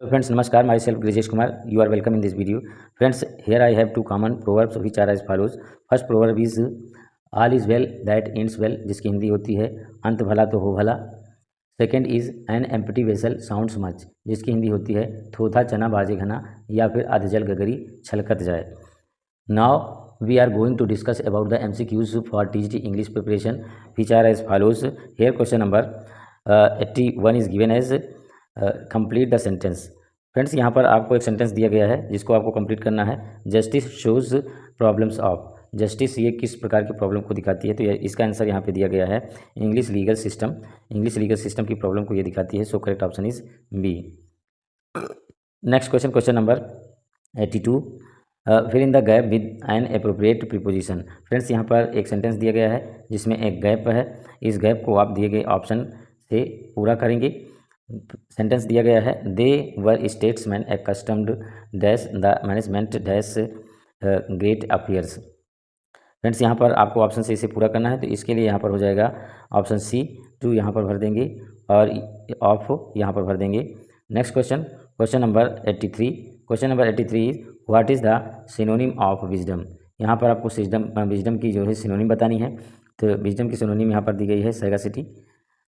So friends, namaskar. Myself Grijesh Kumar. You are welcome in this video. Friends, here I have two common proverbs which are as follows. First proverb is all is well that ends well, जिसकी हिंदी होती है अंत भला तो हो भला. Second is an empty vessel sounds much, जिसकी हिंदी होती है थोथा चना बाजे घना या फिर अधजल गगरी छलकत जाए. Now we are going to discuss about the MCQs for TGT English preparation, which are as follows. Here question number 81 is given as complete the sentence. Friends, यहाँ पर आपको एक सेंटेंस दिया गया है जिसको आपको कंप्लीट करना है. Justice shows problems of. Justice ये किस प्रकार की प्रॉब्लम को दिखाती है, तो इसका आंसर यहाँ पे दिया गया है English legal system. English legal system की प्रॉब्लम को ये दिखाती है. So correct option is B. Next question, question number 82. Fill in the gap with an appropriate preposition. Friends, यहाँ पर एक सेंटेंस दिया गया है जिसमें एक गैप है. इस गैप को आप दिए गए ऑप्शन से पूरा करेंगे. सेंटेंस दिया गया है they were statesman accustomed dash the management dash great affairs. Friends, यहाँ पर आपको ऑप्शन से इसे पूरा करना है, तो इसके लिए यहाँ पर हो जाएगा ऑप्शन सी. टू यहाँ पर भर देंगे और ऑफ यहाँ पर भर देंगे. Next question, question number 83. Question number 83 is what is the synonym of wisdom. यहाँ पर आपको विजडम की जो है सिनोनिम बतानी है. तो विजडम की सिनोनिम यहाँ पर दी गई है sagacity.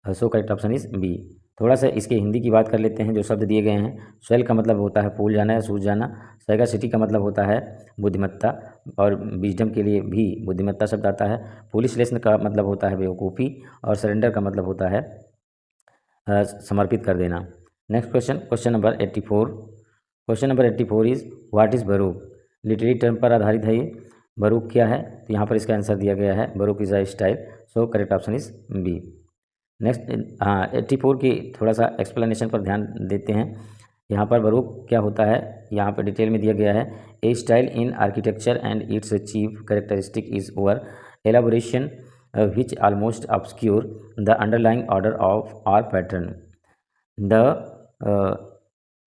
So correct option is B. थोड़ा सा इसके हिंदी की बात कर लेते हैं. जो शब्द दिए गए हैं, स्वेल का मतलब होता है फूल जाना या सूझ जाना. सैगासिटी का मतलब होता है बुद्धिमत्ता, और विजडम के लिए भी बुद्धिमत्ता शब्द आता है. फूलिशनेस का मतलब होता है बेवकूफ़ी, और सरेंडर का मतलब होता है समर्पित कर देना. Next question, question number 84. Question number 84 is what is baroque. Literary term पर आधारित है ये. बरूक क्या है, तो यहाँ पर इसका आंसर दिया गया है baroque is a style. So correct option is B. Next 84 की थोड़ा सा एक्सप्लेनेशन पर ध्यान देते हैं. यहाँ पर बरूक क्या होता है, यहाँ पर डिटेल में दिया गया है. A style in architecture and its chief characteristic is over elaboration which almost obscure the underlying order of or pattern.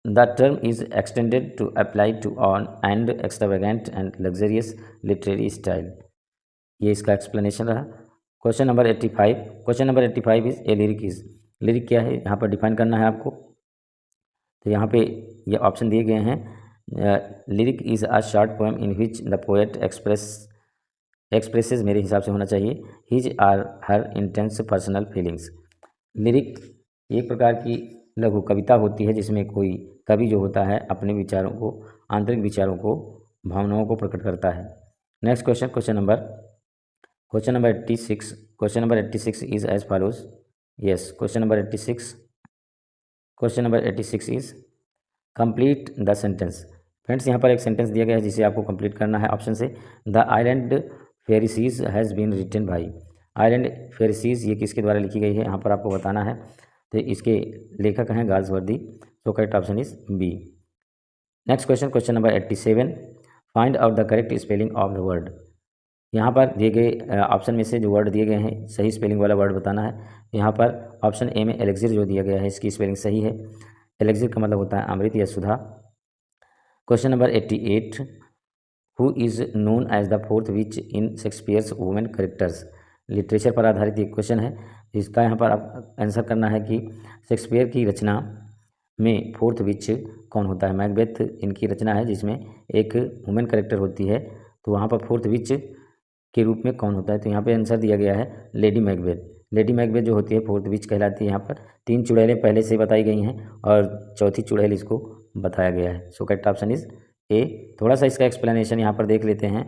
The term is extended to apply to on and extravagant and luxurious literary style. ये इसका explanation रहा. Question number 85. Question number 85 is a lyric is. Lyric क्या है, यहाँ पर define करना है आपको. तो यहाँ पे ये ऑप्शन दिए गए हैं. Lyric is a short poem in which the poet expresses, मेरे हिसाब से होना चाहिए, his or her intense personal feelings. Lyric एक प्रकार की लघु कविता होती है जिसमें कोई कवि जो होता है अपने विचारों को, आंतरिक विचारों को, भावनाओं को प्रकट करता है. Next question, question number 86. Question number 86 is as follows. Yes, question number 86. Question number 86 is complete the sentence. Friends, यहाँ पर एक सेंटेंस दिया गया है जिसे आपको कंप्लीट करना है ऑप्शन से. The Island Pharisees has been written by. Island Pharisees ये किसके द्वारा लिखी गई है, यहाँ पर आपको बताना है. तो इसके लेखक हैं Galsworthy. So correct option is B. Next question, question number 87. Find out the correct spelling of the word. यहाँ पर दिए गए ऑप्शन में से जो वर्ड दिए गए हैं सही स्पेलिंग वाला वर्ड बताना है. यहाँ पर ऑप्शन ए में एलेक्सिर जो दिया गया है इसकी स्पेलिंग सही है. एलेक्सिर का मतलब होता है अमृत या सुधा. Question number 88. Who is known as the fourth witch in Shakespeare's women characters. Literature पर आधारित एक क्वेश्चन है. इसका यहाँ पर आप आंसर करना है कि शेक्सपियर की रचना में फोर्थ विच कौन होता है. मैकबेथ इनकी रचना है जिसमें एक वुमेन करेक्टर होती है, तो वहाँ पर फोर्थ विच के रूप में कौन होता है. तो यहाँ पे आंसर दिया गया है लेडी मैकबेथ. लेडी मैकबेथ जो होती है फोर्थ विच कहलाती है. यहाँ पर 3 चुड़ैलें पहले से बताई गई हैं और चौथी चुड़ैल इसको बताया गया है. So correct option is A. थोड़ा सा इसका एक्सप्लेनेशन यहाँ पर देख लेते हैं.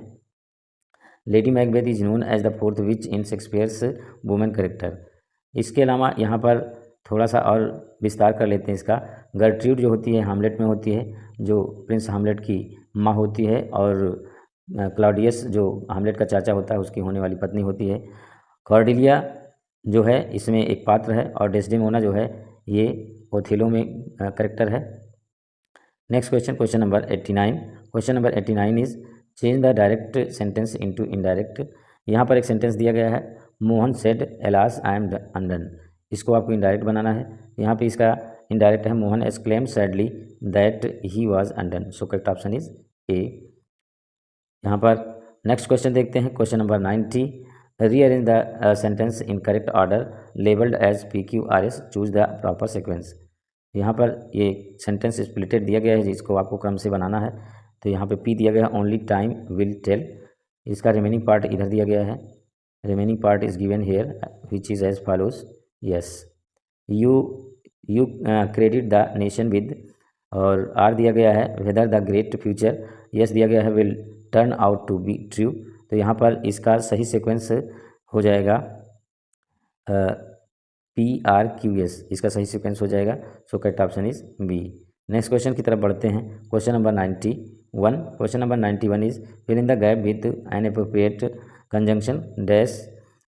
Lady Macbeth is known as the fourth witch in Shakespeare's women character. इसके अलावा यहाँ पर थोड़ा सा और विस्तार कर लेते हैं इसका. गर्ट्रूड जो होती है हामलेट में होती है, जो प्रिंस हामलेट की माँ होती है, और क्लॉडियस जो हामलेट का चाचा होता है उसकी होने वाली पत्नी होती है. कॉर्डेलिया जो है इसमें एक पात्र है, और डेस्डेमोना जो है ये ओथेलो में करेक्टर है. Next question, question number 89. Question number 89 is change the direct sentence into indirect. यहाँ पर एक सेंटेंस दिया गया है Mohan said alas I am undone. इसको आपको इनडायरेक्ट बनाना है. यहाँ पे इसका इनडायरेक्ट है Mohan exclaimed sadly that he was undone. So correct option is A. यहाँ पर नेक्स्ट क्वेश्चन देखते हैं. Question number 90. Rearrange the sentence in correct order labelled as PQRS. Choose the proper sequence. यहाँ पर ये सेंटेंस स्प्लिटेड दिया गया है जिसको आपको क्रम से बनाना है। तो यहाँ पे पी दिया गया है, ओनली टाइम विल टेल। इसका रिमेनिंग पार्ट इधर दिया गया है, remaining part is given here which is as follows. Yes, you credit the nation with, और आर दिया गया है whether the great future. S दिया गया है will turn out to be true. तो यहाँ पर इसका सही सीक्वेंस हो जाएगा PRQS, इसका सही सीक्वेंस हो जाएगा। So correct option is B. Next question की तरफ बढ़ते हैं। Question number 91। Question number 91 is fill in the gap with an appropriate conjunction dash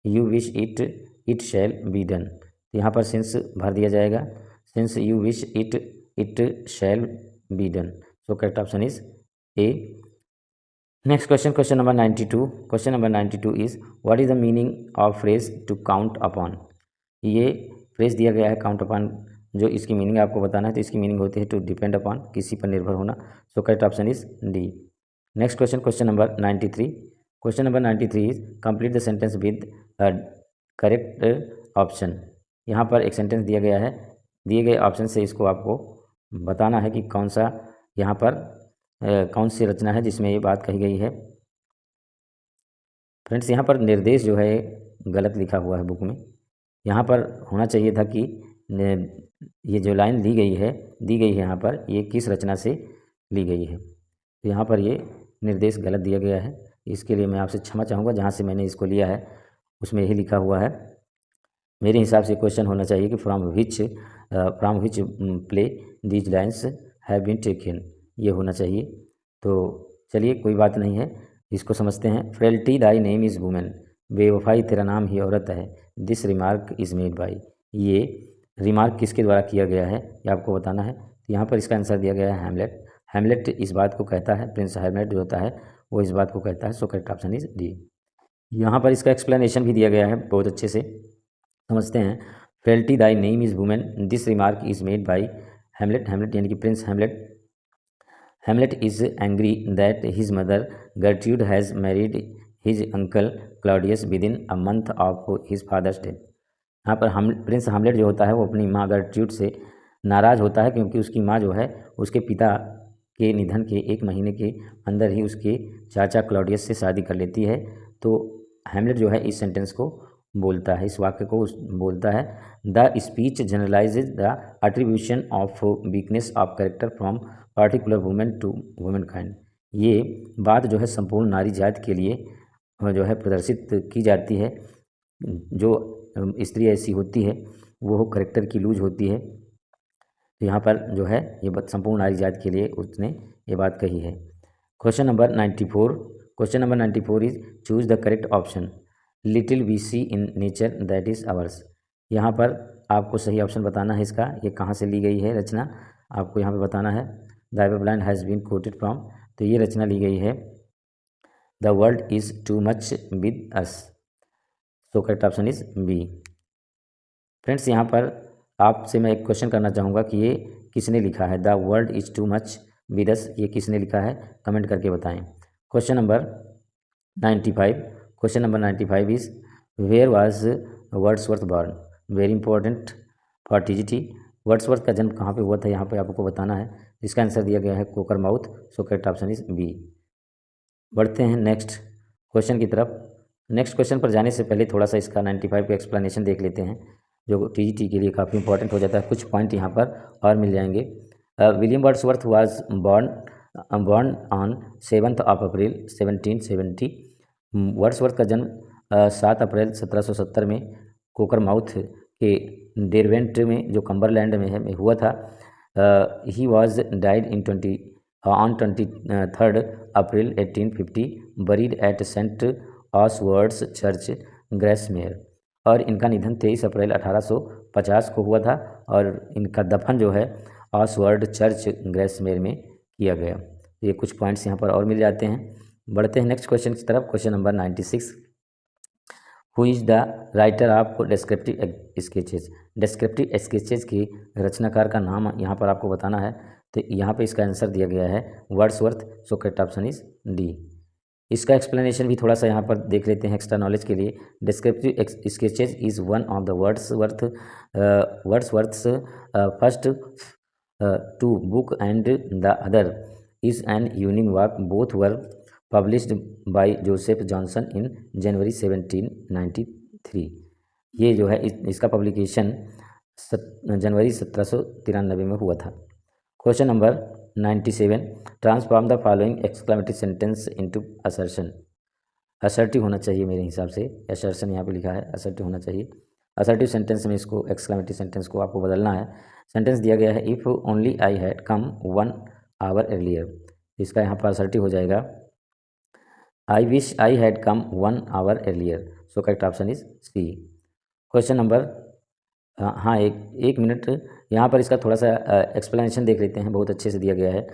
you wish it shall be done. यहाँ पर सिंस भर दिया जाएगा, since you wish it shall be done. So correct option is A. Next question, question number 92। Question number 92 is what is the meaning of phrase to count upon. ये phrase दिया गया है count upon, जो इसकी meaning आपको बताना है। तो इसकी मीनिंग होती है टू डिपेंड अपॉन, किसी पर निर्भर होना। सो correct option is D. Next question, question number 93। Question number 93 is complete the sentence with correct option. यहाँ पर एक सेंटेंस दिया गया है, दिए गए ऑप्शन से इसको आपको बताना है कि कौन सा यहाँ पर कौन सी रचना है जिसमें ये बात कही गई है। फ्रेंड्स, यहाँ पर निर्देश जो है गलत लिखा हुआ है बुक में। यहाँ पर होना चाहिए था कि ये जो लाइन दी गई है यहाँ पर, ये किस रचना से ली गई है। तो यहाँ पर ये निर्देश गलत दिया गया है, इसके लिए मैं आपसे क्षमा चाहूँगा। जहाँ से मैंने इसको लिया है उसमें यही लिखा हुआ है। मेरे हिसाब से क्वेश्चन होना चाहिए कि from which play these lines have been taken, ये होना चाहिए। तो चलिए कोई बात नहीं है, इसको समझते हैं। Frailty thy name is women, बेवफाई तेरा नाम ही औरत है। This remark is made by, ये रिमार्क किसके द्वारा किया गया है ये आपको बताना है। तो यहाँ पर इसका आंसर दिया गया है हैमलेट। हैमलेट इस बात को कहता है, प्रिंस हैमलेट जो होता है वो इस बात को कहता है। So correct option is D. यहाँ पर इसका एक्सप्लेनेशन भी दिया गया है, बहुत अच्छे से समझते हैं। Frailty thy name is women, this remark is made by Hamlet. Hamlet यानी कि prince Hamlet. Hamlet is angry that his mother गर्ट्यूड has married his uncle Claudius within a month of his father's death. यहाँ पर Prince Hamlet जो होता है वो अपनी माँ गर्ट्यूड से नाराज़ होता है, क्योंकि उसकी माँ जो है उसके पिता के निधन के 1 महीने के अंदर ही उसके चाचा क्लॉडियस से शादी कर लेती है। तो हैमलेट जो है इस सेंटेंस को बोलता है, इस वाक्य को बोलता है। The speech generalises the attribution of weakness of character from particular women to women kind. ये बात जो है संपूर्ण नारी जाति के लिए जो है प्रदर्शित की जाती है। जो स्त्री ऐसी होती है वो कैरेक्टर की लूज होती है। तो यहाँ पर जो है ये संपूर्ण नारी जाति के लिए उसने ये बात कही है। Question number 94। Question number 94 is choose the correct option. Little we see in nature that is ours. यहाँ पर आपको सही ऑप्शन बताना है इसका, ये कहाँ से ली गई है रचना, आपको यहाँ पे बताना है। The above line has been quoted from, तो ये रचना ली गई है the world is too much with us. So correct option is B. Friends, यहाँ पर आपसे मैं एक क्वेश्चन करना चाहूँगा कि ये किसने लिखा है, the world is too much with us, ये किसने लिखा है, कमेंट करके बताएं। Question number 95। Question number 95 is where was Wordsworth born, very important for TGT. वर्ड्सवर्थ का जन्म कहाँ पे हुआ था यहाँ पे आपको बताना है। इसका आंसर दिया गया है Cockermouth. So correct option is B. बढ़ते हैं नेक्स्ट क्वेश्चन की तरफ। नेक्स्ट क्वेश्चन पर जाने से पहले थोड़ा सा इसका 95 का एक्सप्लेनेशन देख लेते हैं, जो टीजीटी के लिए काफ़ी इंपॉर्टेंट हो जाता है। कुछ पॉइंट यहाँ पर और मिल जाएंगे। William Wordsworth was born on 7 April 1770। Wordsworth का जन्म 7 अप्रैल 1770 में कोकरमाउथ के डेरवेंट में, जो कम्बरलैंड में है, में हुआ था। He was died in 23 April 1850, buried at Saint Oswald's church Grasmere. और इनका निधन 23 अप्रैल 1850 को हुआ था, और इनका दफन जो है ऑसवर्ड चर्च ग्रेसमेयर में किया गया। ये कुछ पॉइंट्स यहाँ पर और मिल जाते हैं। बढ़ते हैं नेक्स्ट क्वेश्चन की तरफ। Question number 96। Who is the writer of descriptive sketches. Descriptive sketches की रचनाकार का नाम यहाँ पर आपको बताना है। तो यहाँ पे इसका आंसर दिया गया है Wordsworth. So correct option is D. इसका एक्सप्लेनेशन भी थोड़ा सा यहाँ पर देख लेते हैं एक्स्ट्रा नॉलेज के लिए। Descriptive sketches is one of the Wordsworth's first two book and the other is an evening walk, both were published by Joseph Johnson in January 1793। ये जो है इसका पब्लिकेशन जनवरी 1793 में हुआ था। Question number 97, transform the following exclamatory sentence into assertion. Assertive होना चाहिए मेरे हिसाब से, असर्शन यहाँ पे लिखा है, असर्टिव होना चाहिए। असर्टिव सेंटेंस में इसको एक्सक्लेमेटरी सेंटेंस को आपको बदलना है। सेंटेंस दिया गया है, if only I had come 1 hour earlier. इसका यहाँ पर असर्टिव हो जाएगा, I wish I had come 1 hour earlier. So correct option is C. Question number हाँ एक मिनट, यहाँ पर इसका थोड़ा सा एक्सप्लेनेशन देख लेते हैं, बहुत अच्छे से दिया गया है।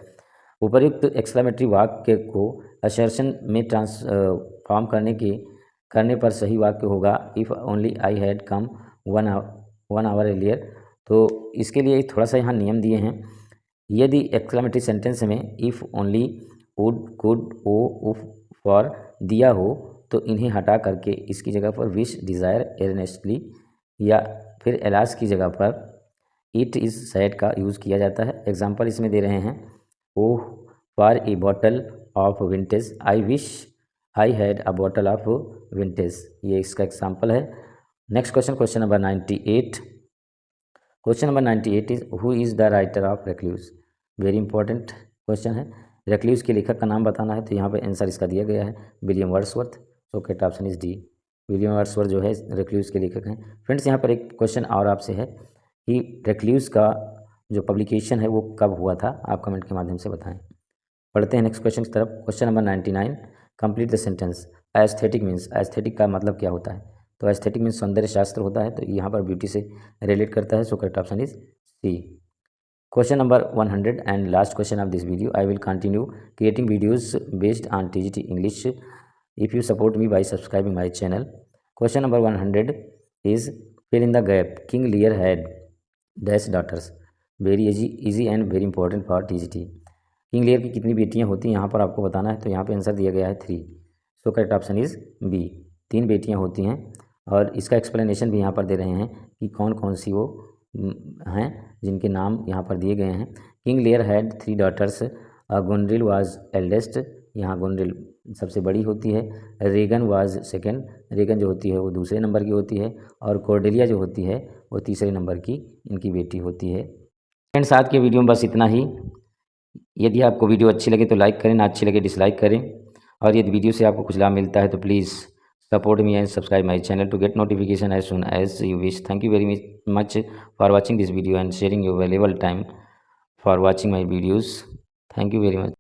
उपर्युक्त एक्सक्लेमेटरी वाक्य को असर्शन में ट्रांसफॉर्म करने पर सही वाक्य होगा if only I had come 1 hour earlier. तो इसके लिए थोड़ा सा यहाँ नियम दिए हैं। यदि एक्सक्लेमेटरी सेंटेंस में इफ़ ओनली, वुड, कुड, ओ, उफ, फॉर दिया हो तो इन्हें हटा करके इसकी जगह पर विश, डिज़ायर, एर्नेस्टली या फिर एलास की जगह पर इट इज़ सैड का यूज़ किया जाता है। एग्जाम्पल इसमें दे रहे हैं, oh for a bottle of vintage, I wish I had a bottle of vintage. ये इसका एग्जाम्पल है। Next question, question number 98। Question number 98 is who is the writer of recluse. Very important question है। Recluse के लेखक का नाम बताना है, तो यहाँ पे आंसर इसका दिया गया है, William Wordsworth. So correct option is D. William Wordsworth जो है रेक्लूस के लेखक हैं। फ्रेंड्स, यहाँ पर एक क्वेश्चन और आपसे है कि रेक्लूस का जो पब्लिकेशन है वो कब हुआ था, आप कमेंट के माध्यम से बताएं। पढ़ते हैं नेक्स्ट क्वेश्चन की तरफ। Question number 99, complete the sentence. Aesthetic means, aesthetic का मतलब क्या होता है? तो एस्थेटिक मीन्स सौंदर्य शास्त्र होता है, तो यहाँ पर ब्यूटी से रिलेट करता है। So correct option is C. Question number 100 and last question of this video. I will continue creating videos based on TGT English if you support me by subscribing my channel. Question number 100 is fill in the gap. King Lear had dash daughters. Very easy and very important for TGT. King Lear की कितनी बेटियां होती हैं यहाँ पर आपको बताना है, तो यहाँ पे आंसर दिया गया है 3। So correct option is B, 3 बेटियां होती हैं। और इसका एक्सप्लेनेशन भी यहाँ पर दे रहे हैं कि कौन कौन सी वो हैं जिनके नाम यहाँ पर दिए गए हैं। King Lear had 3 daughters, Goneril was eldest, यहाँ गुनरिल सबसे बड़ी होती है। रेगन वाज सेकेंड, रेगन जो होती है वो दूसरे नंबर की होती है। और कॉर्डेलिया जो होती है वो तीसरे नंबर की इनकी बेटी होती है। फ्रेंड्स, आज के वीडियो में बस इतना ही। यदि आपको वीडियो अच्छी लगे तो लाइक करें, ना अच्छी लगे डिसलाइक करें। और यदि वीडियो से आपको कुछ लाभ मिलता है तो please support me and subscribe my channel to get notification as soon as you wish. Thank you very much for watching this video and sharing your valuable time for watching my videos. Thank you very much.